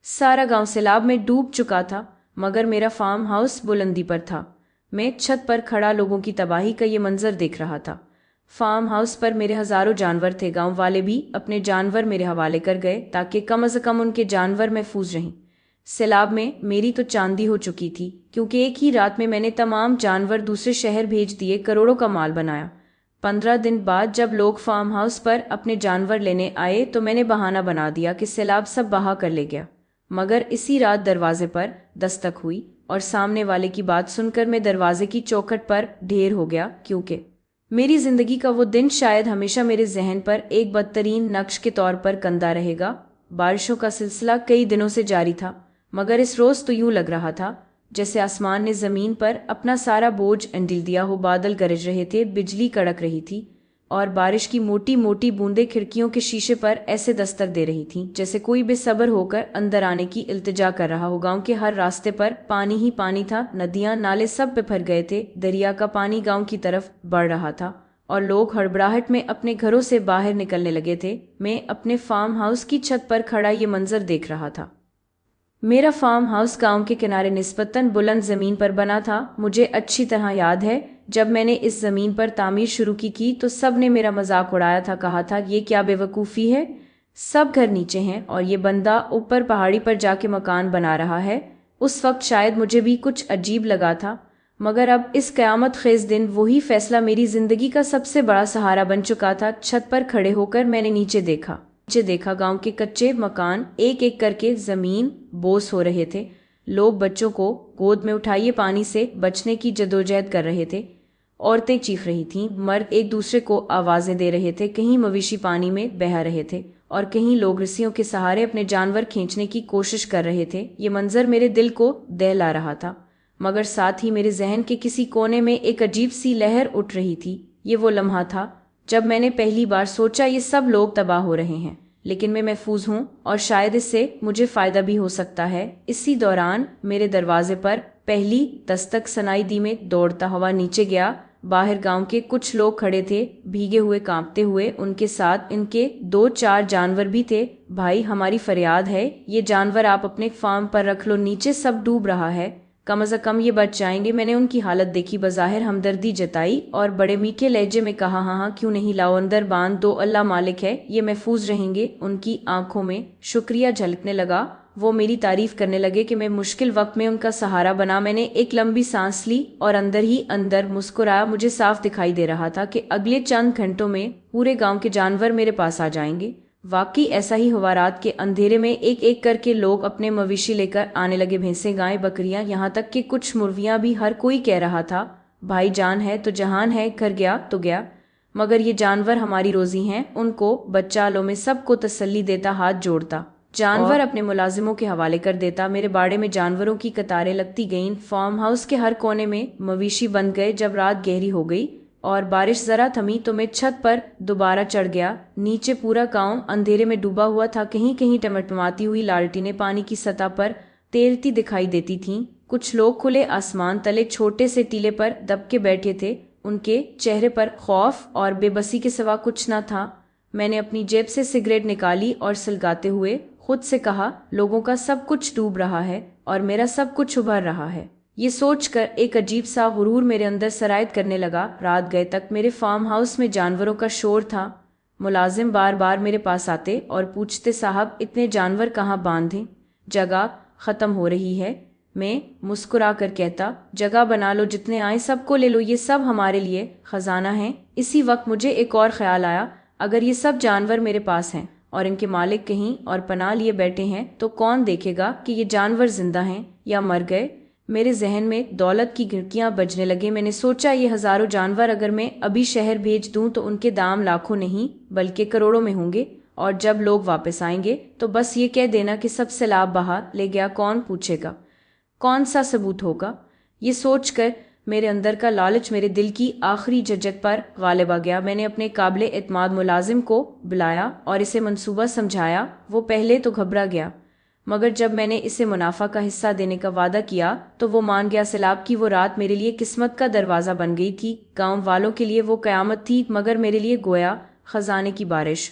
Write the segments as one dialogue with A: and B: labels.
A: सारा गांव सैलाब में डूब चुका था, मगर मेरा फार्म हाउस बुलंदी पर था। मैं छत पर खड़ा लोगों की तबाही का ये मंजर देख रहा था। फार्म हाउस पर मेरे हजारों जानवर थे। गांव वाले भी अपने जानवर मेरे हवाले कर गए ताकि कम से कम उनके जानवर महफूज रहें। सैलाब में मेरी तो चांदी हो चुकी थी, क्योंकि एक ही रात में मैंने तमाम जानवर दूसरे शहर भेज दिए, करोड़ों का माल बनाया। 15 दिन बाद जब लोग फार्म हाउस पर अपने जानवर लेने आए तो मैंने बहाना बना दिया कि सैलाब सब बहा कर ले गया। मगर इसी रात दरवाजे पर दस्तक हुई और सामने वाले की बात सुनकर मैं दरवाजे की चौखट पर ढेर हो गया, क्योंकि मेरी जिंदगी का वो दिन शायद हमेशा मेरे जहन पर एक बदतरीन नक्श के तौर पर कंदा रहेगा। बारिशों का सिलसिला कई दिनों से जारी था, मगर इस रोज तो यूं लग रहा था जैसे आसमान ने जमीन पर अपना सारा बोझ अंडिल दिया हो। बादल गरज रहे थे, बिजली कड़क रही थी और बारिश की मोटी मोटी बूंदें खिड़कियों के शीशे पर ऐसे दस्तक दे रही थीं जैसे कोई बेसब्र होकर अंदर आने की इल्तिजा कर रहा हो। गांव के हर रास्ते पर पानी ही पानी था, नदियां नाले सब पे भर गए थे। दरिया का पानी गांव की तरफ बढ़ रहा था और लोग हड़बड़ाहट में अपने घरों से बाहर निकलने लगे थे। मैं अपने फार्म हाउस की छत पर खड़ा ये मंजर देख रहा था। मेरा फार्म हाउस गांव के किनारे निस्बतन बुलंद जमीन पर बना था। मुझे अच्छी तरह याद है जब मैंने इस जमीन पर तामीर शुरू की तो सब ने मेरा मजाक उड़ाया था, कहा था ये क्या बेवकूफ़ी है, सब घर नीचे हैं और ये बंदा ऊपर पहाड़ी पर जाके मकान बना रहा है। उस वक्त शायद मुझे भी कुछ अजीब लगा था, मगर अब इस कयामत खेज दिन वही फैसला मेरी जिंदगी का सबसे बड़ा सहारा बन चुका था। छत पर खड़े होकर मैंने नीचे देखा गांव के कच्चे मकान एक एक करके जमीन बोस हो रहे थे। लोग बच्चों को गोद में उठाइए पानी से बचने की जदोजहद कर रहे थे। औरतें चीख रही थीं, मर्द एक दूसरे को आवाजें दे रहे थे। कहीं मवेशी पानी में बह रहे थे और कहीं लोग रस्सियों के सहारे अपने जानवर खींचने की कोशिश कर रहे थे। ये मंजर मेरे दिल को दहला रहा था, मगर साथ ही मेरे जहन के किसी कोने में एक अजीब सी लहर उठ रही थी। ये वो लम्हा था जब मैंने पहली बार सोचा ये सब लोग तबाह हो रहे हैं, लेकिन मैं महफूज हूँ और शायद इससे मुझे फायदा भी हो सकता है। इसी दौरान मेरे दरवाजे पर पहली दस्तक सुनाई दी। में दौड़ता हुआ नीचे गया। बाहर गांव के कुछ लोग खड़े थे, भीगे हुए, कांपते हुए। उनके साथ इनके 2-4 जानवर भी थे। भाई, हमारी फरियाद है, ये जानवर आप अपने फार्म पर रख लो, नीचे सब डूब रहा है, कम से कम ये बच जाएंगे। मैंने उनकी हालत देखी, बज़ाहिर हमदर्दी जताई और बड़े मीठे लहजे में कहा, हाँ हाँ क्यों नहीं, लाओ अंदर बांध दो, अल्लाह मालिक है, ये महफूज रहेंगे। उनकी आंखों में शुक्रिया झलकने लगा। वो मेरी तारीफ करने लगे कि मैं मुश्किल वक्त में उनका सहारा बना। मैंने एक लंबी सांस ली और अंदर ही अंदर मुस्कुराया। मुझे साफ दिखाई दे रहा था कि अगले चंद घंटों में पूरे गांव के जानवर मेरे पास आ जाएंगे। वाकई ऐसा ही हुआ। रात के अंधेरे में एक एक करके लोग अपने मवेशी लेकर आने लगे, भैंसें, गायें, बकरियां, यहाँ तक कि कुछ मुर्गियां भी। हर कोई कह रहा था, भाई जान है तो जहान है, घर गया तो गया, मगर ये जानवर हमारी रोजी हैं, उनको बचा लो। मैं सबको तसल्ली देता, हाथ जोड़ता, जानवर अपने मुलाजिमों के हवाले कर देता। मेरे बाड़े में जानवरों की कतारें लगती गईं। फार्म हाउस के हर कोने में मवेशी बंध गए। जब रात गहरी हो गई और बारिश जरा थमी तो मैं छत पर दोबारा चढ़ गया। नीचे पूरा गांव अंधेरे में डूबा हुआ था। कहीं कहीं टमटमाती हुई लालटेनें पानी की सतह पर तैरती दिखाई देती थीं। कुछ लोग खुले आसमान तले छोटे से टीले पर दबके बैठे थे। उनके चेहरे पर खौफ और बेबसी के सिवा कुछ न था। मैंने अपनी जेब से सिगरेट निकाली और सुलगाते हुए खुद से कहा, लोगों का सब कुछ डूब रहा है और मेरा सब कुछ उभर रहा है। ये सोचकर एक अजीब सा गुरूर मेरे अंदर सरायत करने लगा। रात गए तक मेरे फार्म हाउस में जानवरों का शोर था। मुलाजिम बार बार मेरे पास आते और पूछते, साहब इतने जानवर कहाँ बांधे, जगह खत्म हो रही है। मैं मुस्कुरा कर कहता, जगह बना लो, जितने आए सबको ले लो, ये सब हमारे लिए खजाना है। इसी वक्त मुझे एक और ख्याल आया, अगर ये सब जानवर मेरे पास हैं और इनके मालिक कहीं और पनाह लिए बैठे हैं तो कौन देखेगा कि ये जानवर जिंदा हैं या मर गए। मेरे जहन में दौलत की घंटियां बजने लगे। मैंने सोचा, ये हजारों जानवर अगर मैं अभी शहर भेज दूं तो उनके दाम लाखों नहीं बल्कि करोड़ों में होंगे, और जब लोग वापस आएंगे तो बस ये कह देना कि सब सैलाब बहा ले गया। कौन पूछेगा, कौन सा सबूत होगा। ये सोचकर मेरे अंदर का लालच मेरे दिल की आखिरी झिझक पर गालिब आ गया। मैंने अपने काबिले एतमाद मुलाजिम को बुलाया और इसे मंसूबा समझाया। वो पहले तो घबरा गया, मगर जब मैंने इसे मुनाफा का हिस्सा देने का वादा किया तो वो मान गया। सैलाब की वो रात मेरे लिए किस्मत का दरवाज़ा बन गई थी। गांव वालों के लिए वो कयामत थी, मगर मेरे लिए गोया खजाने की बारिश।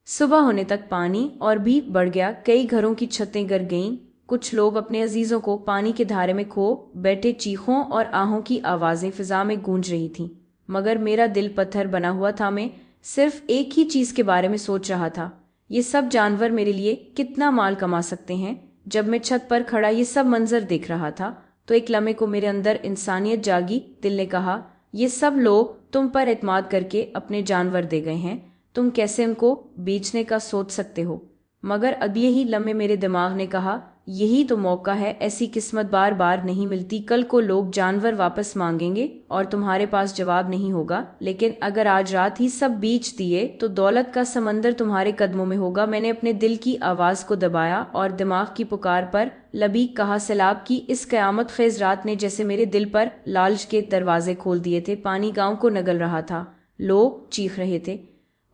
A: सुबह होने तक पानी और भी बढ़ गया, कई घरों की छतें गिर गईं, कुछ लोग अपने अजीजों को पानी के धारे में खो बैठे, चीखों और आहों की आवाजें फिजा में गूंज रही थीं। मगर मेरा दिल पत्थर बना हुआ था, मैं सिर्फ एक ही चीज के बारे में सोच रहा था, ये सब जानवर मेरे लिए कितना माल कमा सकते हैं। जब मैं छत पर खड़ा ये सब मंजर देख रहा था तो एक लम्हे को मेरे अंदर इंसानियत जागी। दिल ने कहा, ये सब लोग तुम पर एतमाद करके अपने जानवर दे गए हैं, तुम कैसे उनको बेचने का सोच सकते हो। मगर अगले ही लम्हे मेरे दिमाग ने कहा, यही तो मौका है, ऐसी किस्मत बार बार नहीं मिलती। कल को लोग जानवर वापस मांगेंगे और तुम्हारे पास जवाब नहीं होगा, लेकिन अगर आज रात ही सब बेच दिए तो दौलत का समंदर तुम्हारे कदमों में होगा। मैंने अपने दिल की आवाज को दबाया और दिमाग की पुकार पर लबीक कहा। सैलाब की इस कयामत खेज रात ने जैसे मेरे दिल पर लालच के दरवाजे खोल दिए थे। पानी गांव को नगल रहा था, लोग चीख रहे थे,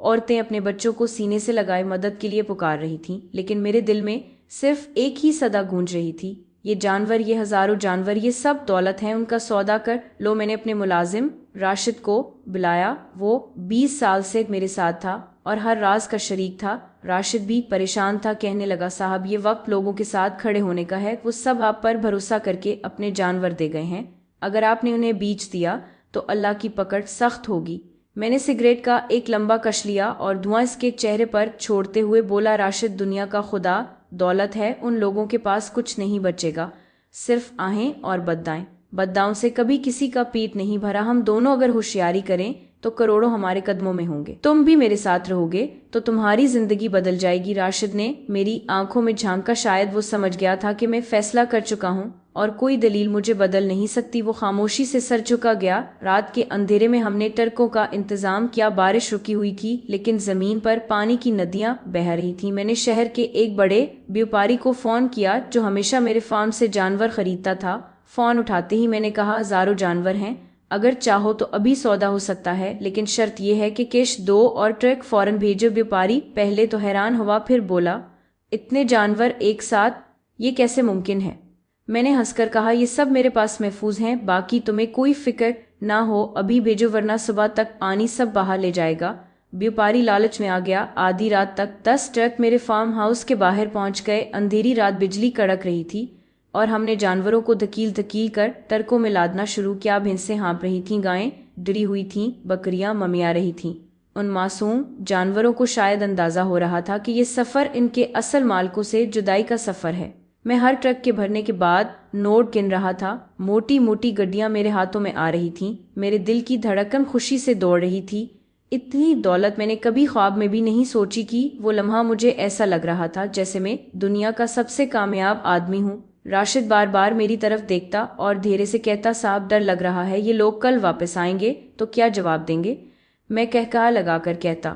A: औरतें अपने बच्चों को सीने से लगाए मदद के लिए पुकार रही थीं, लेकिन मेरे दिल में सिर्फ एक ही सदा गूंज रही थी, ये जानवर, ये हजारों जानवर, ये सब दौलत है, उनका सौदा कर लो। मैंने अपने मुलाजिम राशिद को बुलाया, वो 20 साल से मेरे साथ था और हर राज का शरीक था। राशिद भी परेशान था, कहने लगा, साहब ये वक्त लोगों के साथ खड़े होने का है, वो सब आप पर भरोसा करके अपने जानवर दे गए हैं, अगर आपने उन्हें बेच दिया तो अल्लाह की पकड़ सख्त होगी। मैंने सिगरेट का एक लंबा कश लिया और धुआं इसके चेहरे पर छोड़ते हुए बोला, राशिद दुनिया का खुदा दौलत है, उन लोगों के पास कुछ नहीं बचेगा, सिर्फ आहें और बद्दाएं। बद्दाओं से कभी किसी का पेट नहीं भरा, हम दोनों अगर होशियारी करें तो करोड़ों हमारे कदमों में होंगे, तुम भी मेरे साथ रहोगे तो तुम्हारी जिंदगी बदल जाएगी। राशिद ने मेरी आंखों में झांका, शायद वो समझ गया था कि मैं फैसला कर चुका हूँ और कोई दलील मुझे बदल नहीं सकती। वो खामोशी से सर झुका गया। रात के अंधेरे में हमने टरकों का इंतजाम किया, बारिश रुकी हुई थी लेकिन जमीन पर पानी की नदियां बह रही थीं। मैंने शहर के एक बड़े व्यापारी को फोन किया जो हमेशा मेरे फार्म से जानवर खरीदता था। फोन उठाते ही मैंने कहा, हजारों जानवर हैं, अगर चाहो तो अभी सौदा हो सकता है, लेकिन शर्त यह है कि कैश दो और ट्रक फौरन भेजो। व्यापारी पहले तो हैरान हुआ, फिर बोला, इतने जानवर एक साथ, ये कैसे मुमकिन है। मैंने हंसकर कहा, ये सब मेरे पास महफूज हैं, बाकी तुम्हें कोई फिक्र ना हो, अभी भेजो वरना सुबह तक पानी सब बहा ले जाएगा। व्यापारी लालच में आ गया। आधी रात तक 10 ट्रक मेरे फार्म हाउस के बाहर पहुंच गए। अंधेरी रात, बिजली कड़क रही थी और हमने जानवरों को धकील धकील कर टरकों में लादना शुरू किया। भैंसें हाँप रही थीं, गायें डरी हुई थीं, बकरियां ममिया रही थीं। उन मासूम जानवरों को शायद अंदाजा हो रहा था कि ये सफर इनके असल मालिकों से जुदाई का सफर है। मैं हर ट्रक के भरने के बाद नोट गिन रहा था। मोटी मोटी गड्डियां मेरे हाथों में आ रही थीं, मेरे दिल की धड़कन खुशी से दौड़ रही थी। इतनी दौलत मैंने कभी ख्वाब में भी नहीं सोची कि वो लम्हा मुझे ऐसा लग रहा था जैसे मैं दुनिया का सबसे कामयाब आदमी हूँ। राशिद बार बार मेरी तरफ देखता और धीरे से कहता, साहब डर लग रहा है, ये लोग कल वापस आएंगे तो क्या जवाब देंगे। मैं कहकहा लगाकर कहता,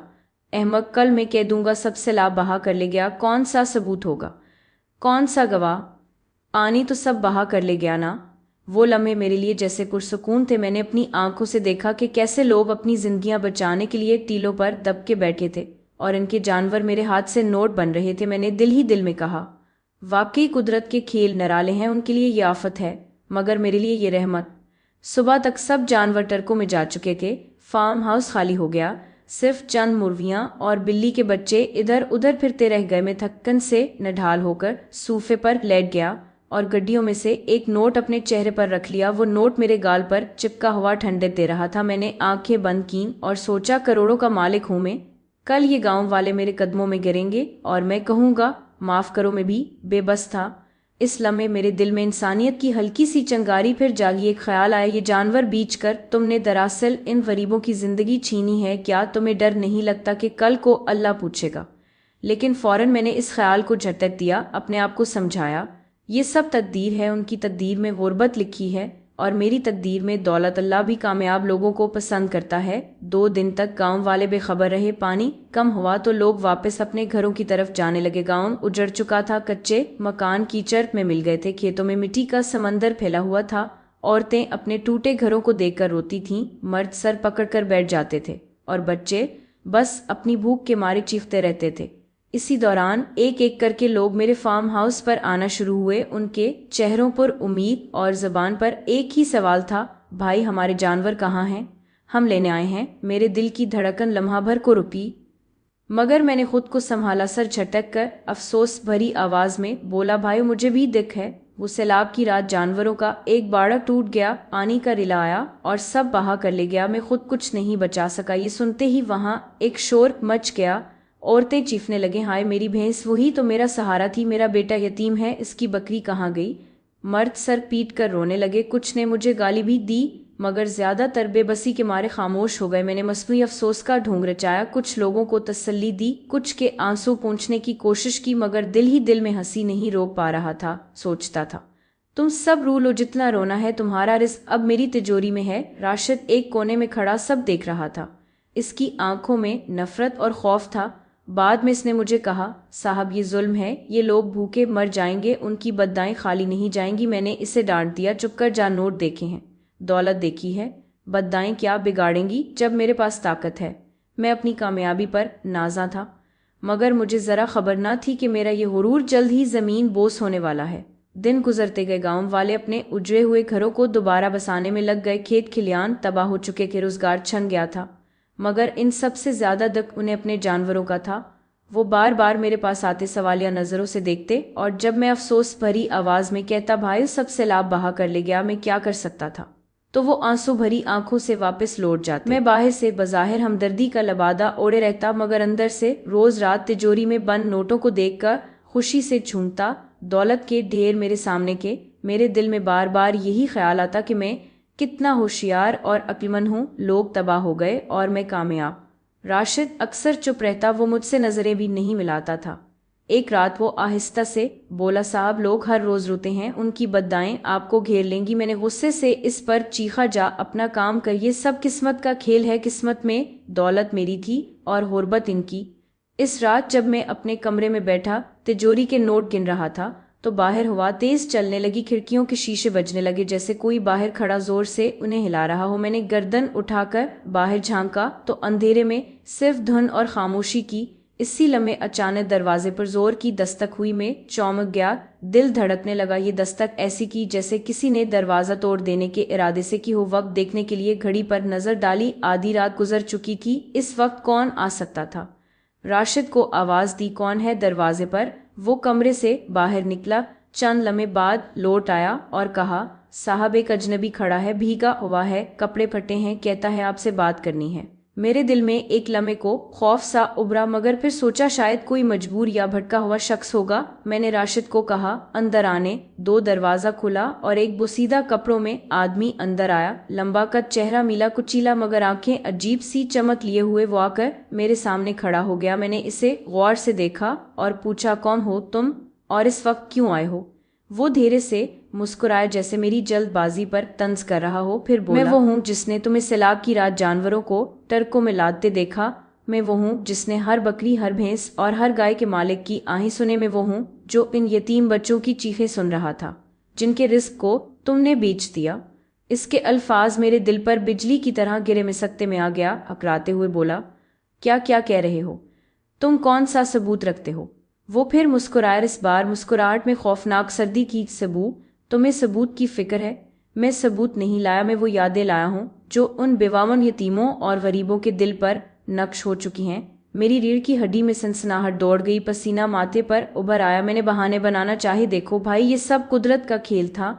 A: अहमक, कल मैं कह दूंगा सबसे लाभ बहा कर ले गया, कौन सा सबूत होगा, कौन सा गवाह, पानी तो सब बहा कर ले गया ना। वो लम्हे मेरे लिए जैसे पुरसुकून थे। मैंने अपनी आंखों से देखा कि कैसे लोग अपनी जिंदगियां बचाने के लिए टीलों पर दब के बैठे थे और इनके जानवर मेरे हाथ से नोट बन रहे थे। मैंने दिल ही दिल में कहा, वाकई कुदरत के खेल निराले हैं, उनके लिए ये आफत है मगर मेरे लिए ये रहमत। सुबह तक सब जानवर टरकों में जा चुके थे, फार्म हाउस खाली हो गया, सिर्फ चंद मुर्गियां और बिल्ली के बच्चे इधर उधर फिरते रह गए। मैं थक्कन से नढाल होकर सोफे पर लेट गया और गड्डियों में से एक नोट अपने चेहरे पर रख लिया। वो नोट मेरे गाल पर चिपका हुआ ठंडक दे रहा था। मैंने आंखें बंद की और सोचा, करोड़ों का मालिक हूं मैं, कल ये गांव वाले मेरे कदमों में गिरेंगे और मैं कहूंगा माफ करो। मैं भी बेबस था। इस लम्हे मेरे दिल में इंसानियत की हल्की सी चंगारी फिर जागी। एक ख्याल आया, ये जानवर बेच कर तुमने दरअसल इन गरीबों की जिंदगी छीनी है, क्या तुम्हें डर नहीं लगता कि कल को अल्लाह पूछेगा। लेकिन फौरन मैंने इस ख्याल को झटक दिया, अपने आप को समझाया, ये सब तकदीर है, उनकी तकदीर में गुर्बत लिखी है और मेरी तकदीर में दौलत। अल्लाह भी कामयाब लोगों को पसंद करता है। 2 दिन तक गांव वाले बेखबर रहे। पानी कम हुआ तो लोग वापस अपने घरों की तरफ जाने लगे। गांव उजड़ चुका था, कच्चे मकान कीचड़ में मिल गए थे, खेतों में मिट्टी का समंदर फैला हुआ था। औरतें अपने टूटे घरों को देखकर रोती थीं, मर्द सर पकड़कर बैठ जाते थे और बच्चे बस अपनी भूख के मारे चीखते रहते थे। इसी दौरान एक एक करके लोग मेरे फार्म हाउस पर आना शुरू हुए। उनके चेहरों पर उम्मीद और जबान पर एक ही सवाल था, भाई हमारे जानवर कहाँ हैं, हम लेने आए हैं। मेरे दिल की धड़कन लम्हा भर को रुकी। मगर मैंने खुद को संभाला, सर झटक कर अफसोस भरी आवाज में बोला, भाई मुझे भी दुख है। वो सैलाब की रात जानवरों का एक बाड़ा टूट गया, पानी का रिला आया और सब बहा कर ले गया। मैं खुद कुछ नहीं बचा सका। ये सुनते ही वहां एक शोर मच गया। औरतें चीखने लगे, हाय मेरी भैंस, वही तो मेरा सहारा थी, मेरा बेटा यतीम है, इसकी बकरी कहाँ गई। मर्द सर पीट कर रोने लगे। कुछ ने मुझे गाली भी दी मगर ज्यादातर बेबसी के मारे खामोश हो गए। मैंने मसनूई अफसोस का ढोंग रचाया, कुछ लोगों को तसल्ली दी, कुछ के आंसू पोंछने की कोशिश की, मगर दिल ही दिल में हंसी नहीं रोक पा रहा था। सोचता था, तुम सब रू लो, जितना रोना है, तुम्हारा रिस्क अब मेरी तिजोरी में है। राशिद एक कोने में खड़ा सब देख रहा था। इसकी आंखों में नफरत और खौफ था। बाद में इसने मुझे कहा, साहब ये जुल्म है, ये लोग भूखे मर जाएंगे, उनकी बददाएं खाली नहीं जाएंगी। मैंने इसे डांट दिया, चुप कर जा, नोट देखे हैं, दौलत देखी है, बददाएं क्या बिगाड़ेंगी जब मेरे पास ताकत है। मैं अपनी कामयाबी पर नाज़ा था, मगर मुझे ज़रा खबर ना थी कि मेरा ये हुरूर जल्द ही ज़मीन बोस होने वाला है। दिन गुजरते गए, गांव वाले अपने उजड़े हुए घरों को दोबारा बसाने में लग गए। खेत खलियान तबाह हो चुके के, रोजगार छन गया था, मगर इन सबसे ज्यादा दुख उन्हें अपने जानवरों का था। वो बार बार मेरे पास आते, सवालिया नजरों से देखते, और जब मैं अफसोस भरी आवाज में कहता, भाई सब सैलाब बहा कर ले गया, मैं क्या कर सकता था, तो वो आंसू भरी आंखों से वापस लौट जाते। मैं बाहर से बज़ाहिर हमदर्दी का लबादा ओढ़े रहता, मगर अंदर से रोज रात तिजोरी में बंद नोटों को देखकर खुशी से झूमता। दौलत के ढेर मेरे सामने के, मेरे दिल में बार बार यही ख्याल आता कि मैं कितना होशियार और अक्लमंद हूँ। लोग तबाह हो गए और मैं कामयाब। राशिद अक्सर चुप रहता, वो मुझसे नजरें भी नहीं मिलाता था। एक रात वो आहिस्ता से बोला, साहब लोग हर रोज रोते हैं, उनकी बददाएं आपको घेर लेंगी। मैंने गुस्से से इस पर चीखा, जा अपना काम कर, ये सब किस्मत का खेल है। किस्मत में दौलत मेरी थी और गुर्बत इनकी। इस रात जब मैं अपने कमरे में बैठा तिजोरी के नोट गिन रहा था, तो बाहर हवा तेज चलने लगी। खिड़कियों के शीशे बजने लगे जैसे कोई बाहर खड़ा जोर से उन्हें हिला रहा हो। मैंने गर्दन उठाकर बाहर झांका तो अंधेरे में सिर्फ धुन और खामोशी की। इसी लम्हे अचानक दरवाजे पर जोर की दस्तक हुई। मैं चौंक गया, दिल धड़कने लगा। ये दस्तक ऐसी की जैसे किसी ने दरवाजा तोड़ देने के इरादे से की हो। वक्त देखने के लिए घड़ी पर नजर डाली, आधी रात गुजर चुकी थी। इस वक्त कौन आ सकता था? राशिद को आवाज दी, कौन है दरवाजे पर? वो कमरे से बाहर निकला, चंद लम्हे बाद लौट आया और कहा, साहब एक अजनबी खड़ा है, भीगा हुआ है, कपड़े फटे हैं, कहता है आपसे बात करनी है। मेरे दिल में एक लम्हे को खौफ सा उभरा, मगर फिर सोचा शायद कोई मजबूर या भटका हुआ शख्स होगा। मैंने राशिद को कहा, अंदर आने दो। दरवाजा खुला और एक बोसीदा कपड़ों में आदमी अंदर आया। लंबा कद, चेहरा मीला कुचीला, मगर आंखें अजीब सी चमक लिए हुए। वो आकर मेरे सामने खड़ा हो गया। मैंने इसे गौर से देखा और पूछा, कौन हो तुम और इस वक्त क्यों आए हो? वो धीरे से मुस्कुराया जैसे मेरी जल्दबाजी पर तंज कर रहा हो। फिर बोला, मैं वो हूँ जिसने तुम्हें सैलाब की रात जानवरों को टरकों में लादते देखा। मैं वो हूँ जिसने हर बकरी, हर भैंस और हर गाय के मालिक की आहें सुने। मैं वो हूँ जो इन यतीम बच्चों की चीखें सुन रहा था, जिनके रिस्क को तुमने बेच दिया। इसके अल्फाज मेरे दिल पर बिजली की तरह गिरे। में सकते में आ गया, अकराते हुए बोला, क्या क्या कह रहे हो? तुम कौन सा सबूत रखते हो? वो फिर मुस्कुराया, इस बार मुस्कुराहट में खौफनाक सर्दी की। सबूत? तुम्हें सबूत की फिक्र है? मैं सबूत नहीं लाया, मैं वो यादें लाया हूँ जो उन बेवामन यतीमों और गरीबों के दिल पर नक्श हो चुकी हैं। मेरी रीढ़ की हड्डी में सनसनाहट दौड़ गई, पसीना माथे पर उभर आया। मैंने बहाने बनाना चाहे, देखो भाई ये सब कुदरत का खेल था।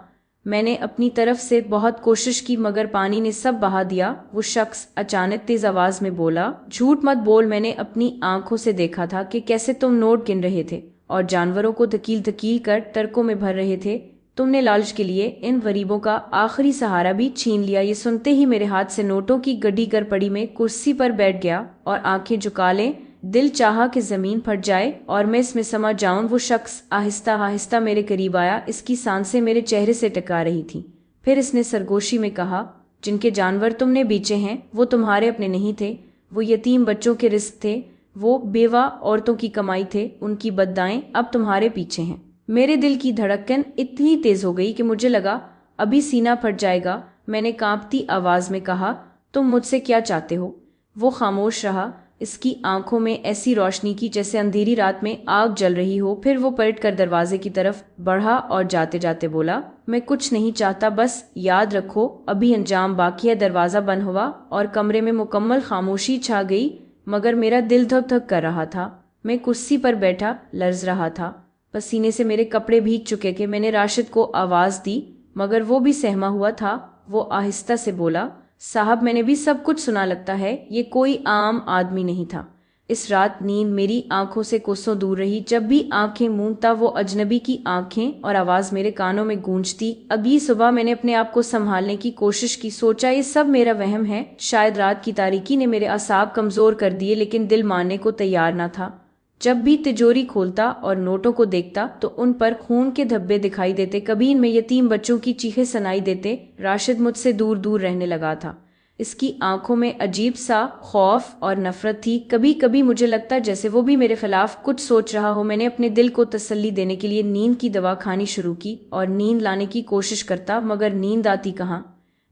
A: मैंने अपनी तरफ से बहुत कोशिश की, मगर पानी ने सब बहा दिया। वो शख्स अचानक तेज आवाज में बोला, झूठ मत बोल, मैंने अपनी आंखों से देखा था कि कैसे तुम नोट गिन रहे थे और जानवरों को धकील धकील कर टरकों में भर रहे थे। तुमने लालच के लिए इन गरीबों का आखिरी सहारा भी छीन लिया। ये सुनते ही मेरे हाथ से नोटों की गड्डी कर पड़ी। मैं कुर्सी पर बैठ गया और आंखें झुका लें। दिल चाहा कि जमीन फट जाए और मैं इसमें समा जाऊं। वो शख्स आहिस्ता आहिस्ता मेरे करीब आया, इसकी सांसें मेरे चेहरे से टकरा रही थी। फिर इसने सरगोशी में कहा, जिनके जानवर तुमने बेचे हैं वो तुम्हारे अपने नहीं थे, वो यतीम बच्चों के रिस्क थे, वो बेवा औरतों की कमाई थे, उनकी बददाएं अब तुम्हारे पीछे हैं। मेरे दिल की धड़कन इतनी तेज हो गई कि मुझे लगा अभी सीना फट जाएगा। मैंने कांपती आवाज में कहा, तुम मुझसे क्या चाहते हो? वो खामोश रहा, इसकी आंखों में ऐसी रोशनी की जैसे अंधेरी रात में आग जल रही हो। फिर वो पलट कर दरवाजे की तरफ बढ़ा और जाते जाते बोला, मैं कुछ नहीं चाहता, बस याद रखो अभी अंजाम बाकी है। दरवाजा बंद हुआ और कमरे में मुकम्मल खामोशी छा गई। मगर मेरा दिल धक धक कर रहा था। मैं कुर्सी पर बैठा लर्ज रहा था, पसीने से मेरे कपड़े भीग चुके थे। मैंने राशिद को आवाज़ दी, मगर वो भी सहमा हुआ था। वो आहिस्ता से बोला, साहब मैंने भी सब कुछ सुना, लगता है ये कोई आम आदमी नहीं था। इस रात नींद मेरी आंखों से कोसों दूर रही। जब भी आंखें मूंदता वो अजनबी की आंखें और आवाज़ मेरे कानों में गूंजती। अभी सुबह मैंने अपने आप को संभालने की कोशिश की, सोचा ये सब मेरा वहम है, शायद रात की तारीकी ने मेरे असाब कमज़ोर कर दिए, लेकिन दिल मानने को तैयार न था। जब भी तिजोरी खोलता और नोटों को देखता तो उन पर खून के धब्बे दिखाई देते, कभी इनमें यतीम बच्चों की चीखें सुनाई देते। राशिद मुझसे दूर दूर रहने लगा था। इसकी आंखों में अजीब सा खौफ और नफरत थी। कभी कभी मुझे लगता जैसे वो भी मेरे खिलाफ कुछ सोच रहा हो। मैंने अपने दिल को तसल्ली देने के लिए नींद की दवा खानी शुरू की और नींद लाने की कोशिश करता, मगर नींद आती कहाँ।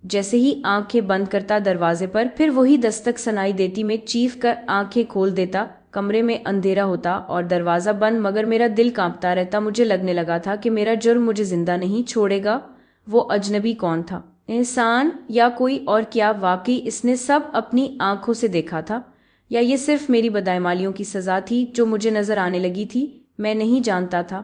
A: जैसे ही आंखें बंद करता दरवाजे पर फिर वही दस्तक सुनाई देती। मैं चीख कर आंखें खोल देता, कमरे में अंधेरा होता और दरवाज़ा बंद, मगर मेरा दिल कांपता रहता। मुझे लगने लगा था कि मेरा जुर्म मुझे जिंदा नहीं छोड़ेगा। वो अजनबी कौन था, इंसान या कोई और? क्या वाकई इसने सब अपनी आंखों से देखा था, या ये सिर्फ मेरी बदईमानियों की सज़ा थी जो मुझे नज़र आने लगी थी? मैं नहीं जानता था,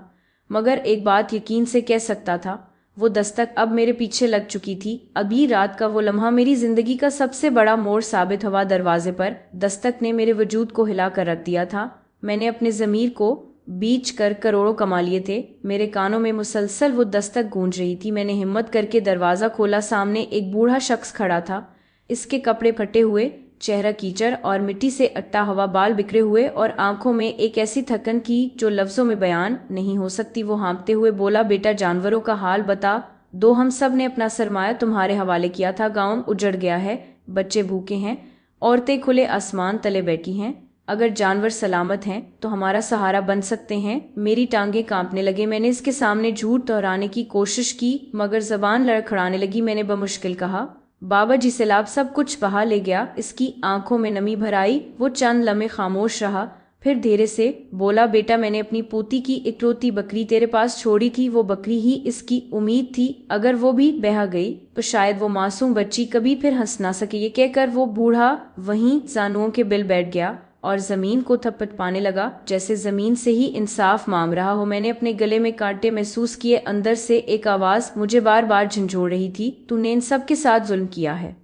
A: मगर एक बात यकीन से कह सकता था, वो दस्तक अब मेरे पीछे लग चुकी थी। अभी रात का वो लम्हा मेरी जिंदगी का सबसे बड़ा मोड़ साबित हुआ। दरवाजे पर दस्तक ने मेरे वजूद को हिला कर रख दिया था। मैंने अपने ज़मीर को बीच कर करोड़ों कमा लिए थे। मेरे कानों में मुसलसल वो दस्तक गूंज रही थी। मैंने हिम्मत करके दरवाज़ा खोला। सामने एक बूढ़ा शख्स खड़ा था। इसके कपड़े फटे हुए, चेहरा कीचड़ और मिट्टी से अट्टा हुआ, बाल बिखरे हुए और आंखों में एक ऐसी थकन की जो लफ्ज़ों में बयान नहीं हो सकती। वो हाँफते हुए बोला, बेटा जानवरों का हाल बता दो, हम सब ने अपना सरमाया तुम्हारे हवाले किया था। गाँव उजड़ गया है, बच्चे भूखे हैं, औरतें खुले आसमान तले बैठी हैं। अगर जानवर सलामत हैं तो हमारा सहारा बन सकते हैं। मेरी टांगें कांपने लगे। मैंने इसके सामने झूठ दोहराने की कोशिश की, मगर जबान लड़खड़ाने लगी। मैंने बमुश्किल कहा, बाबा जी सैलाब सब कुछ बहा ले गया। इसकी आंखों में नमी भर आई। वो चंद लम्हे खामोश रहा, फिर धीरे से बोला, बेटा मैंने अपनी पोती की इकलौती बकरी तेरे पास छोड़ी थी। वो बकरी ही इसकी उम्मीद थी। अगर वो भी बहा गई तो शायद वो मासूम बच्ची कभी फिर हंस ना सके। ये कहकर वो बूढ़ा वहीं जानुओं के बिल बैठ गया और जमीन को थपथ पाने लगा, जैसे जमीन से ही इंसाफ मांग रहा हो। मैंने अपने गले में कांटे महसूस किए। अंदर से एक आवाज मुझे बार बार झंझोड़ रही थी, तूने इन सब के साथ जुल्म किया है।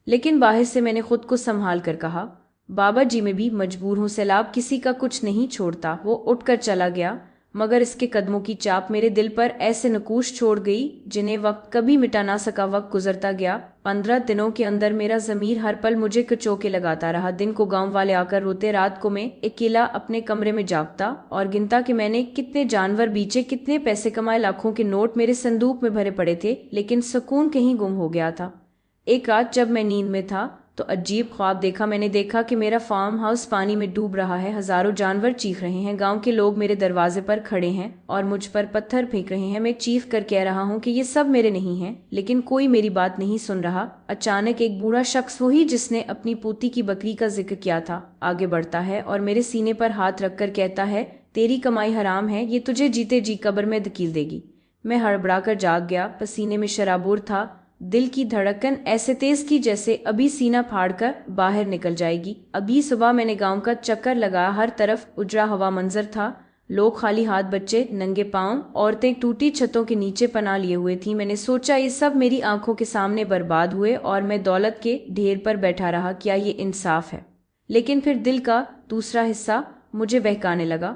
A: लेकिन बाहर से मैंने खुद को संभाल कर कहा, बाबा जी मैं भी मजबूर हूँ, सैलाब किसी का कुछ नहीं छोड़ता। वो उठकर चला गया, मगर इसके कदमों की चाप मेरे दिल पर ऐसे नकूश छोड़ गई जिन्हें वक्त कभी मिटा ना सका। वक्त गुजरता गया। 15 दिनों के अंदर मेरा ज़मीर हर पल मुझे कचोके लगाता रहा। दिन को गांव वाले आकर रोते, रात को मैं अकेला अपने कमरे में जागता और गिनता कि मैंने कितने जानवर बीचे, कितने पैसे कमाए। लाखों के नोट मेरे संदूक में भरे पड़े थे, लेकिन सुकून कहीं गुम हो गया था। एक रात जब मैं नींद में था तो अजीब ख्वाब देखा। मैंने देखा कि मेरा फार्म हाउस पानी में डूब रहा है। हजारों जानवर चीख रहे हैं। गांव के लोग मेरे दरवाजे पर खड़े हैं और मुझ पर पत्थर फेंक रहे हैं। मैं चीख कर कह रहा हूं कि ये सब मेरे नहीं हैं, लेकिन कोई मेरी बात नहीं सुन रहा। अचानक एक बूढ़ा शख्स, वही जिसने अपनी पोती की बकरी का जिक्र किया था, आगे बढ़ता है और मेरे सीने पर हाथ रखकर कहता है, तेरी कमाई हराम है, ये तुझे जीते जी कब्र में धकेल देगी। मैं हड़बड़ाकर जाग गया। पसीने में शराबूर था। दिल की धड़कन ऐसे तेज थी जैसे अभी सीना फाड़कर बाहर निकल जाएगी। अभी सुबह मैंने गांव का चक्कर लगाया। हर तरफ उजड़ा हुआ मंजर था। लोग खाली हाथ, बच्चे नंगे पांव, औरतें टूटी छतों के नीचे पनाह लिए हुए थीं। मैंने सोचा ये सब मेरी आंखों के सामने बर्बाद हुए और मैं दौलत के ढेर पर बैठा रहा। क्या ये इंसाफ है? लेकिन फिर दिल का दूसरा हिस्सा मुझे बहकाने लगा।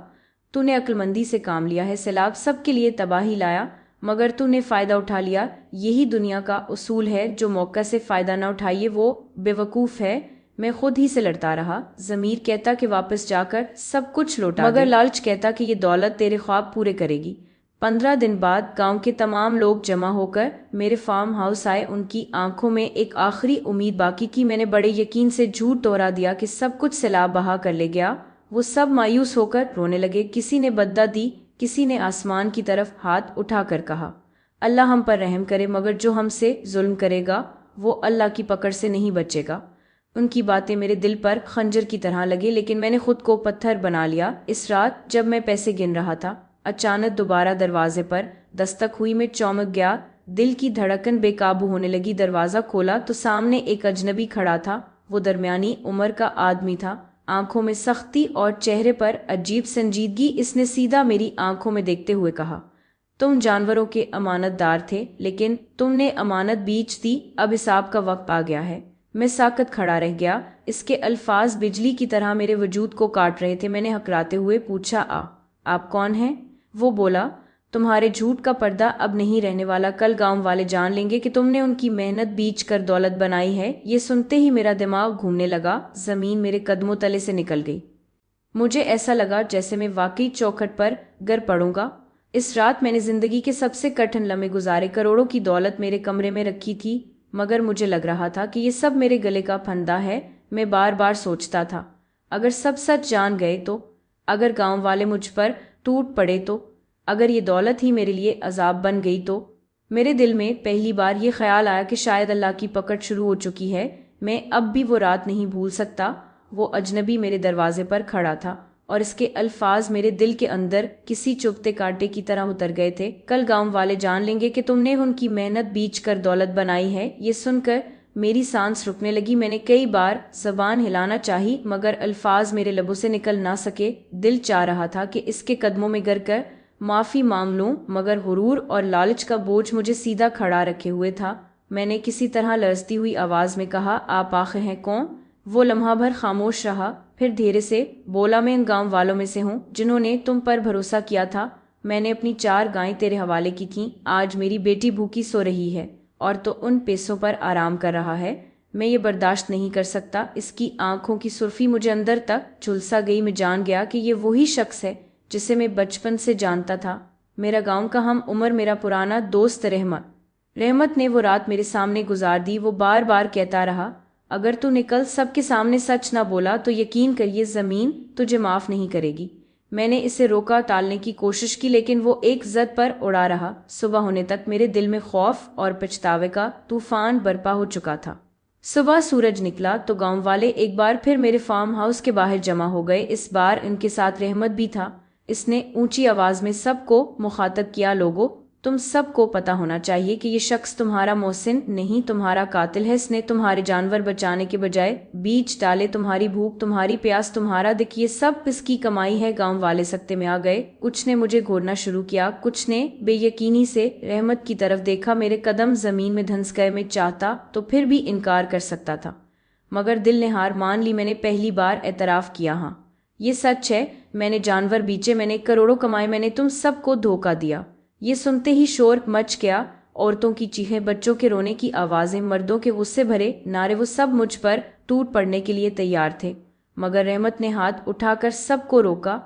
A: तूने अक्लमंदी से काम लिया है, सैलाब सबके लिए तबाही लाया, मगर तूने फ़ायदा उठा लिया। यही दुनिया का उसूल है, जो मौका से फ़ायदा न उठाइए वो बेवकूफ़ है। मैं खुद ही से लड़ता रहा। ज़मीर कहता कि वापस जाकर सब कुछ लौटा, मगर लालच कहता कि ये दौलत तेरे ख्वाब पूरे करेगी। 15 दिन बाद गांव के तमाम लोग जमा होकर मेरे फार्म हाउस आए। उनकी आंखों में एक आखिरी उम्मीद बाकी की। मैंने बड़े यकीन से झूठ दोहरा दिया कि सब कुछ सैलाब बहा कर ले गया। वो सब मायूस होकर रोने लगे। किसी ने बद्दा दी, किसी ने आसमान की तरफ हाथ उठाकर कहा, अल्लाह हम पर रहम करे, मगर जो हमसे जुल्म करेगा वो अल्लाह की पकड़ से नहीं बचेगा। उनकी बातें मेरे दिल पर खंजर की तरह लगी, लेकिन मैंने खुद को पत्थर बना लिया। इस रात जब मैं पैसे गिन रहा था, अचानक दोबारा दरवाजे पर दस्तक हुई। मैं चौंक गया। दिल की धड़कन बेकाबू होने लगी। दरवाज़ा खोला तो सामने एक अजनबी खड़ा था। वो दरमियानी उम्र का आदमी था। आंखों में सख्ती और चेहरे पर अजीब संजीदगी। इसने सीधा मेरी आंखों में देखते हुए कहा, तुम जानवरों के अमानतदार थे, लेकिन तुमने अमानत बेच दी। अब हिसाब का वक्त आ गया है। मैं साकत खड़ा रह गया। इसके अल्फाज बिजली की तरह मेरे वजूद को काट रहे थे। मैंने हकराते हुए पूछा, आप कौन हैं? वो बोला, तुम्हारे झूठ का पर्दा अब नहीं रहने वाला। कल गांव वाले जान लेंगे कि तुमने उनकी मेहनत बीच कर दौलत बनाई है। ये सुनते ही मेरा दिमाग घूमने लगा, जमीन मेरे कदमों तले से निकल गई। मुझे ऐसा लगा जैसे मैं वाकई चौखट पर गिर पड़ूंगा। इस रात मैंने जिंदगी के सबसे कठिन लम्हे गुजारे। करोड़ों की दौलत मेरे कमरे में रखी थी, मगर मुझे लग रहा था कि ये सब मेरे गले का फंदा है। मैं बार बार सोचता था, अगर सब सच जान गए तो, अगर गांव वाले मुझ पर टूट पड़े तो, अगर ये दौलत ही मेरे लिए अजाब बन गई तो। मेरे दिल में पहली बार ये ख्याल आया कि शायद अल्लाह की पकड़ शुरू हो चुकी है। मैं अब भी वो रात नहीं भूल सकता। वो अजनबी मेरे दरवाजे पर खड़ा था और इसके अल्फाज मेरे दिल के अंदर किसी चुभते कांटे की तरह उतर गए थे। कल गांव वाले जान लेंगे कि तुमने उनकी मेहनत बीच कर दौलत बनाई है। ये सुनकर मेरी सांस रुकने लगी। मैंने कई बार जबान हिलाना चाही, मगर अल्फाज मेरे लबों से निकल ना सके। दिल चाह रहा था कि इसके कदमों में गिर कर माफ़ी मांग लूं, मगर हुरूर और लालच का बोझ मुझे सीधा खड़ा रखे हुए था। मैंने किसी तरह लरजती हुई आवाज़ में कहा, आप आखिर हैं कौन? वो लम्हा भर खामोश रहा, फिर धीरे से बोला, मैं इन गांव वालों में से हूँ जिन्होंने तुम पर भरोसा किया था। मैंने अपनी 4 गायें तेरे हवाले की थीं। आज मेरी बेटी भूखी सो रही है और तो उन पैसों पर आराम कर रहा है। मैं ये बर्दाश्त नहीं कर सकता। इसकी आंखों की सुर्खी मुझे अंदर तक झुलसा गई। मैं जान गया कि ये वही शख्स है जिसे मैं बचपन से जानता था। मेरा गांव का हम उम्र, मेरा पुराना दोस्त रहमत ने वो रात मेरे सामने गुजार दी। वो बार बार कहता रहा, अगर तूने कल सबके सामने सच ना बोला तो यकीन करिए ज़मीन तुझे माफ़ नहीं करेगी। मैंने इसे रोका, टालने की कोशिश की, लेकिन वो एक ज़द पर उड़ा रहा। सुबह होने तक मेरे दिल में खौफ और पछतावे का तूफान बरपा हो चुका था। सुबह सूरज निकला तो गांव वाले एक बार फिर मेरे फार्म हाउस के बाहर जमा हो गए। इस बार इनके साथ रहमत भी था। इसने ऊंची आवाज में सबको मुखातब किया, लोगों, तुम सबको पता होना चाहिए कि ये शख्स तुम्हारा मोहसिन नहीं, तुम्हारा कातिल है। इसने तुम्हारे जानवर बचाने के बजाय बीच डाले, तुम्हारी भूख, तुम्हारी प्यास, तुम्हारा दिख, ये सब इसकी कमाई है। गांव वाले सकते में आ गए। कुछ ने मुझे घूरना शुरू किया, कुछ ने बेयकीनी से रहमत की तरफ देखा। मेरे कदम जमीन में धंस गए। मैं चाहता तो फिर भी इनकार कर सकता था, मगर दिल ने हार मान ली। मैंने पहली बार एतराफ़ किया, हाँ ये सच है, मैंने जानवर बेचे, मैंने करोड़ों कमाए, मैंने तुम सबको धोखा दिया। ये सुनते ही शोर मच गया। औरतों की चीखें, बच्चों के रोने की आवाज़ें, मर्दों के गुस्से भरे नारे, वो सब मुझ पर टूट पड़ने के लिए तैयार थे। मगर रहमत ने हाथ उठाकर सबको रोका।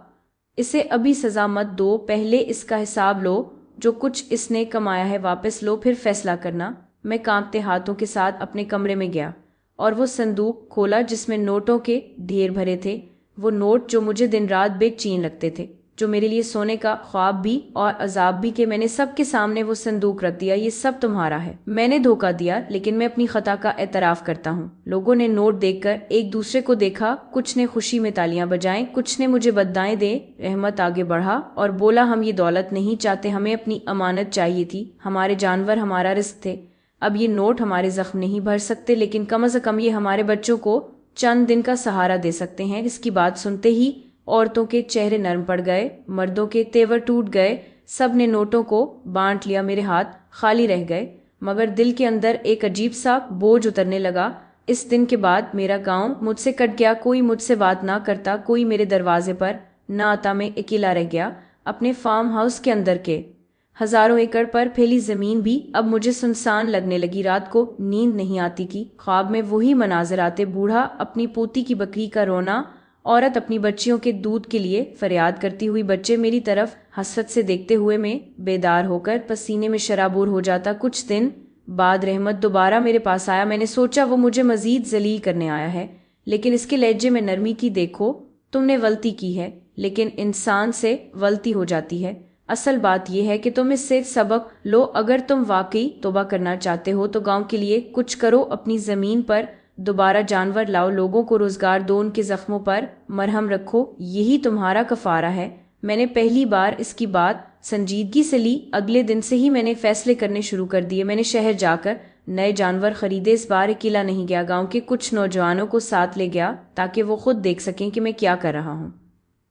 A: इसे अभी सज़ा मत दो, पहले इसका हिसाब लो। जो कुछ इसने कमाया है वापस लो, फिर फैसला करना। मैं कांपते हाथों के साथ अपने कमरे में गया और वो संदूक खोला जिसमें नोटों के ढेर भरे थे। वो नोट जो मुझे दिन रात बेचैन लगते थे, जो मेरे लिए सोने का ख्वाब भी और अजाब भी के। मैंने सबके सामने वो संदूक रख दिया। ये सब तुम्हारा है, मैंने धोखा दिया, लेकिन मैं अपनी खता का एतराफ़ करता हूँ। लोगों ने नोट देखकर एक दूसरे को देखा, कुछ ने खुशी में तालियां बजाएं, कुछ ने मुझे बधाई दे। रहमत आगे बढ़ा और बोला, हम ये दौलत नहीं चाहते, हमें अपनी अमानत चाहिए थी। हमारे जानवर हमारा रिस्क थे। अब ये नोट हमारे जख्म नहीं भर सकते, लेकिन कम से कम ये हमारे बच्चों को चंद दिन का सहारा दे सकते हैं। इसकी बात सुनते ही औरतों के चेहरे नरम पड़ गए, मर्दों के तेवर टूट गए। सब ने नोटों को बांट लिया। मेरे हाथ खाली रह गए, मगर दिल के अंदर एक अजीब सा बोझ उतरने लगा। इस दिन के बाद मेरा गांव मुझसे कट गया। कोई मुझसे बात ना करता, कोई मेरे दरवाजे पर ना आता। मैं अकेला रह गया। अपने फार्म हाउस के अंदर के हजारों एकड़ पर फैली जमीन भी अब मुझे सुनसान लगने लगी। रात को नींद नहीं आती थी। ख्वाब में वही मनाजिर आते, बूढ़ा अपनी पोती की बकरी का रोना, औरत अपनी बच्चियों के दूध के लिए फरियाद करती हुई, बच्चे मेरी तरफ हसरत से देखते हुए। मैं बेदार होकर पसीने में शराबूर हो जाता। कुछ दिन बाद रहमत दोबारा मेरे पास आया। मैंने सोचा वो मुझे मजीद जलील करने आया है, लेकिन इसके लहजे में नरमी थी। देखो, तुमने गलती की है, लेकिन इंसान से गलती हो जाती है। असल बात यह है कि तुम इससे सबक लो। अगर तुम वाकई तौबा करना चाहते हो तो गांव के लिए कुछ करो। अपनी ज़मीन पर दोबारा जानवर लाओ, लोगों को रोजगार दो, उनके जख्मों पर मरहम रखो। यही तुम्हारा कफारा है। मैंने पहली बार इसकी बात संजीदगी से ली। अगले दिन से ही मैंने फैसले करने शुरू कर दिए। मैंने शहर जाकर नए जानवर खरीदे। इस बार अकेला नहीं गया, गांव के कुछ नौजवानों को साथ ले गया ताकि वो खुद देख सकें कि मैं क्या कर रहा हूँ।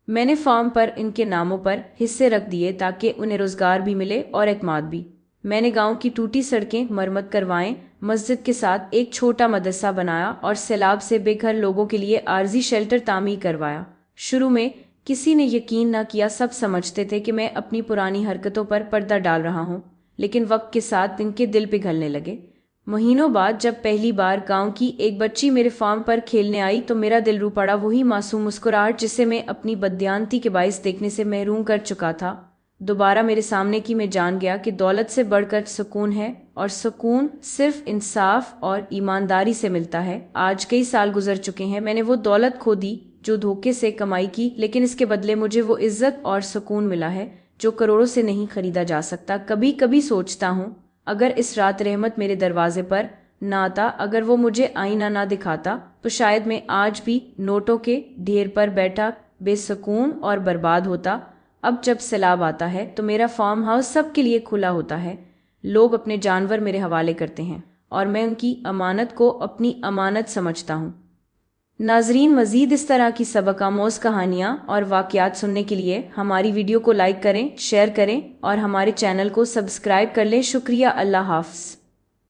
A: मैंने फार्म पर इनके नामों पर हिस्से रख दिए ताकि उन्हें रोजगार भी मिले और एतमाद भी। मैंने गांव की टूटी सड़कें मरम्मत करवाएं, मस्जिद के साथ एक छोटा मदरसा बनाया और सैलाब से बेघर लोगों के लिए आर्जी शेल्टर तामीर करवाया। शुरू में किसी ने यकीन न किया, सब समझते थे कि मैं अपनी पुरानी हरकतों पर पर्दा डाल रहा हूँ, लेकिन वक्त के साथ इनके दिल पिघलने लगे। महीनों बाद जब पहली बार गांव की एक बच्ची मेरे फार्म पर खेलने आई तो मेरा दिल रू पड़ा। वही मासूम मुस्कुराहट जिसे मैं अपनी बददियानती के बाइस देखने से महरूम कर चुका था, दोबारा मेरे सामने की। मैं जान गया कि दौलत से बढ़कर सुकून है, और सुकून सिर्फ इंसाफ और ईमानदारी से मिलता है। आज कई साल गुजर चुके हैं, मैंने वो दौलत खो दी जो धोखे से कमाई की, लेकिन इसके बदले मुझे वो इज्जत और सुकून मिला है जो करोड़ों से नहीं खरीदा जा सकता। कभी कभी सोचता हूँ, अगर इस रात रहमत मेरे दरवाजे पर ना आता, अगर वो मुझे आईना ना दिखाता, तो शायद मैं आज भी नोटों के ढेर पर बैठा बेसुकून और बर्बाद होता। अब जब सैलाब आता है तो मेरा फार्म हाउस सबके लिए खुला होता है। लोग अपने जानवर मेरे हवाले करते हैं और मैं उनकी अमानत को अपनी अमानत समझता हूँ। नाजरीन, मज़ीद इस तरह की सबक आमोज़ कहानियाँ और वाक़यात सुनने के लिए हमारी वीडियो को लाइक करें, शेयर करें और हमारे चैनल को सब्सक्राइब कर लें। शुक्रिया। अल्लाह हाफ़िज़।